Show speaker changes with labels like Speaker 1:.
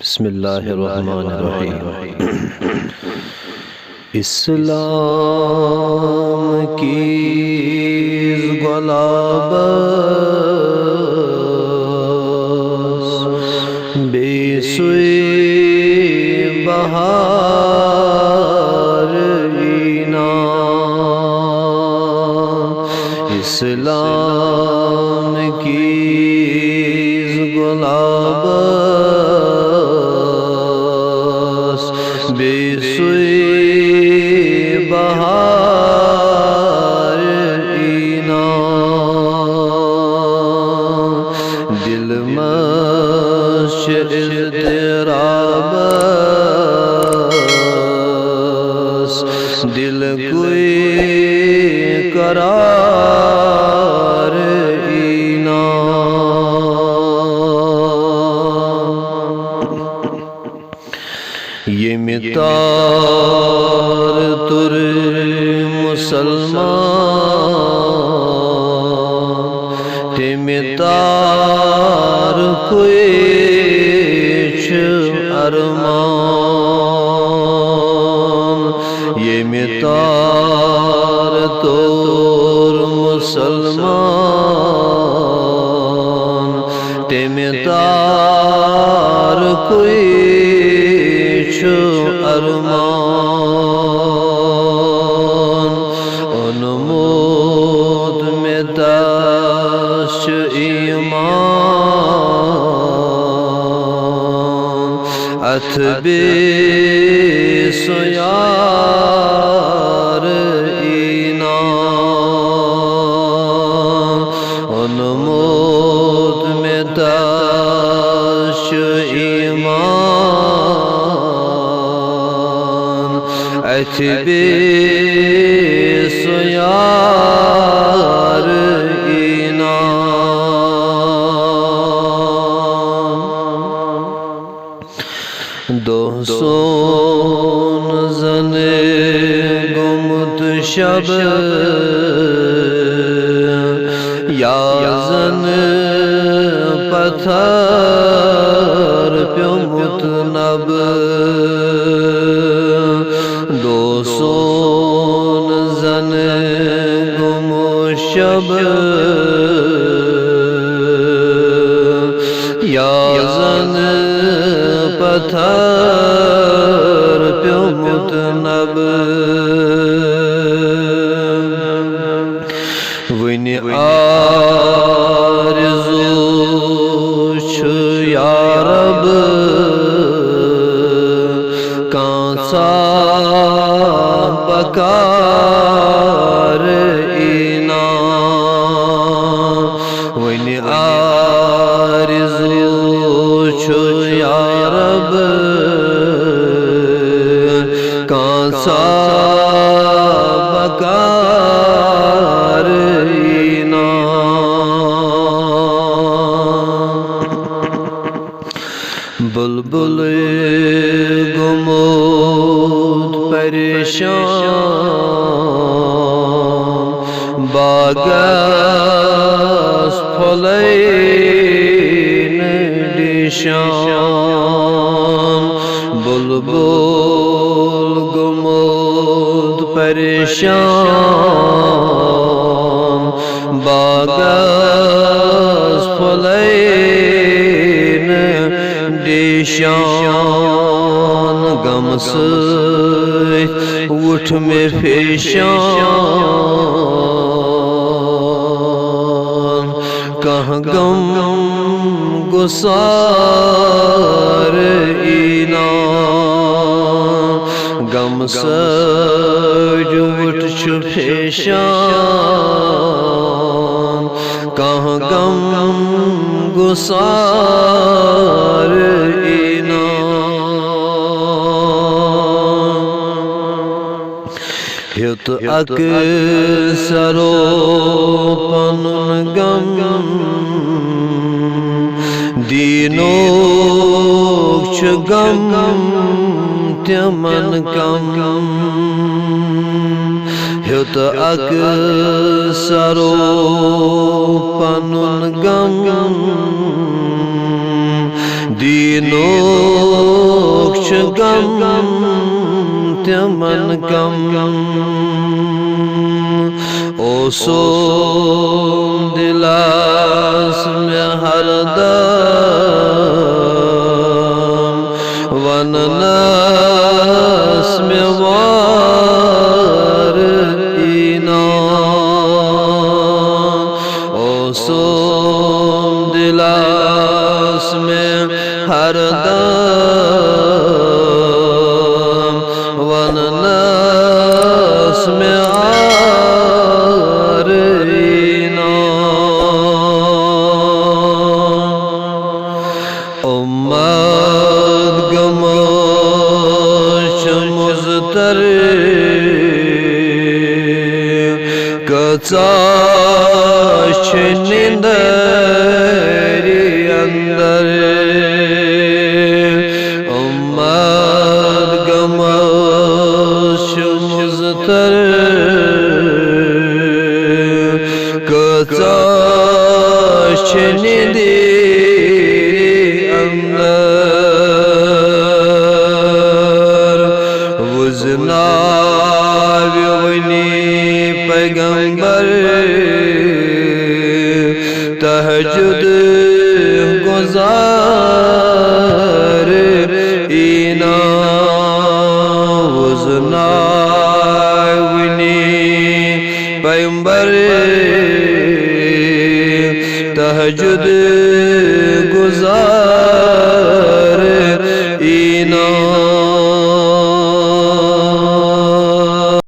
Speaker 1: बिस्मिल्लाहिर्रहमानिर्रहीम। इस्लाम की गुलाबस बेसुई बहार ईना। इस्लाम की गुलाबस बेसुई बहार ईना। दिल मश इज़्तिराबस दिल कोई करार ईना। ये मितार तुर मुसलमान ते मितार कुछ अरमान। ये मितार तुर मुसलमान ते मितार कुछ अरमान। उन्मोद में दाश ईमान अथबे सुयार ईना। उन्मोद में दाश ईमान अथबे सुयार ईना। दोस्तों जने गुमत शब या जन पत्थर पे मुतनब। दोस्तों जने गुम शब या जन पत्थर पे मुतनब। वनी आरज़ू छु या रब कांसा बकार ईना। वनी आरज़ू छु या रब कांसा बकार ईना। बुलबुल गुमोद परेशान बागस फलैन निशान। बुलबुल गुमोद परेशान बागस फलैन निशान। गम से उठ में फेशान कहाँ गम गुसार ईना। गम से उठ छु फेशान कहाँ गम गुसार ईना। युत अक्सरो पनुन गम दीनो छु गम त्यमन कम। युत अक्सरो पनुन गम दीनोक्ष गम त्यमन कम ओ सोम दिलास में हरदम वननास में वार इना ओ सोम दिलास में हरदम वननास में आर इना उम्मत गमश मुज़तर कचाश निंदरी अंदर उम्मत गमश मुज़तर कचाश निंदरी अंदर वज़नाव्यवनी पैगंबर तहज्जुद गुज़ार इना वज़नाव्यवनी पैगंबर तहज्जुद